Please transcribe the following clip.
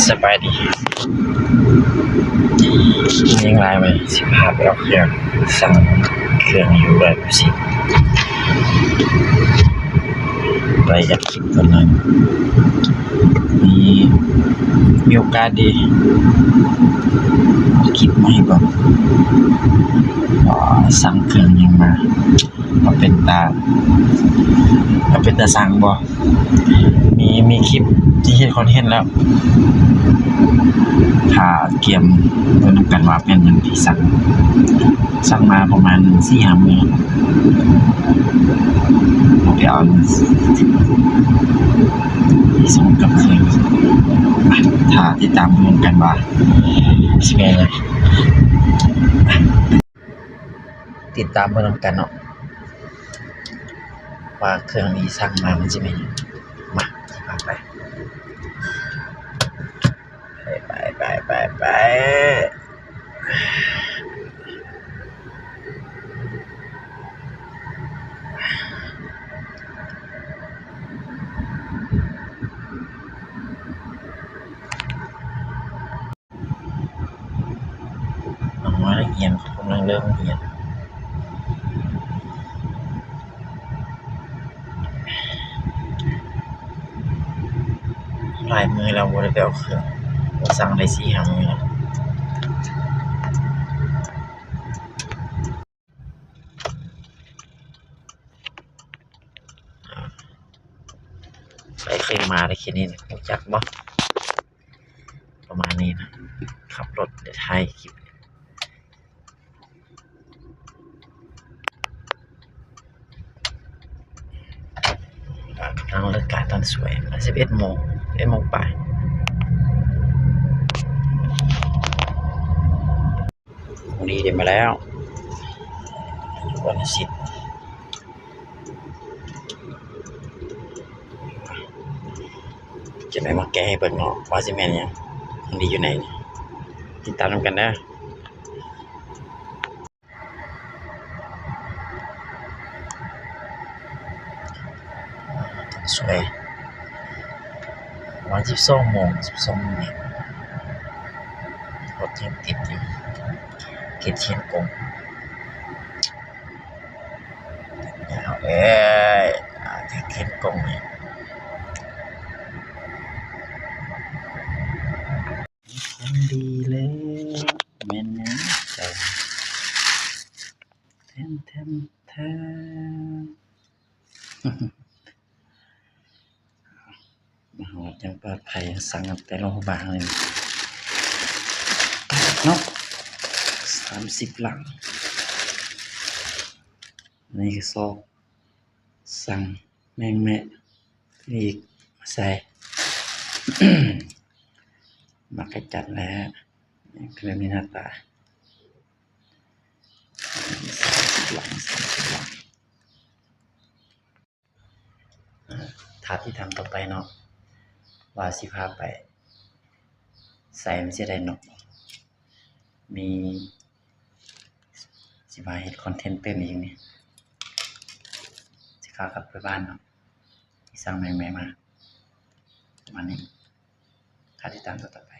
สบายดียังไงไปสิพาไปเอาเครื่องสั่งเครื่องอยู่แบบสิไปจากคลิปกันเลยมีโอกาสดีคลิปไม่บอกสั่งเครื่องยังมาเป็นตาสั่งบ่มีคลิปที่เห็นคอนเทนต์แล้วถ้าเกี่ยมเบิ่งกันว่าเป็นหยังที่สั่งมาประมาณ 4-5 มื้อไปเอาที่ส่งกับเครื่องถ้าติดตามเบิ่งกันว่าสิเป็นยังไงติดตามเบิ่งกันเนาะว่าเครื่องนี้สั่งมามันสิเป็นยังมาสิพาไปน้องมาเรียนกำลังเริ่มเรียนหลายมื้อแล้วบ่ได้ไปเอาเครื่องสั่งได้ 4-5 มื้อแล้วไปเคยมาได้แค่นี้รู้จักบ่ประมาณนี้นะขับรถเดี๋ยวถ่ายคลิปกำลังเลิกการตอนสวยมา11 โมงปลายวันนี้เดี๋ยวมาแล้ววันอาทิตย์จะไหนมาแก้ให้เบิ่งเนาะว่าสิแม่นหยังวันนี้อยู่ไหนติดตามกันนะสวยวัน12 โมงเนี่ยรถยังติดอยู่เขตเชียงกงเอาเอ้ยเขตกงเนี่ยคนดีแล้วแม่นนะแทนมาหอดยังปลอดภัยสั่งกับแต่โรงพยาบาลเลยเนาะ30 หลังนี่ก็ซอกสั่งแม่อีกมาใส่ มากระจัดแล้วเครื่องมีหน้าตา30 หลังถาที่ทำต่อไปเนาะว่าสิพาไปใส่มันจะได้เนาะมีสิพาเฮ็ดคอนเทนต์เป็นอีกนี่สิพากลับไปบ้านเนาะที่สั่งแม่มาวันนี้ถาที่ตามต่อไป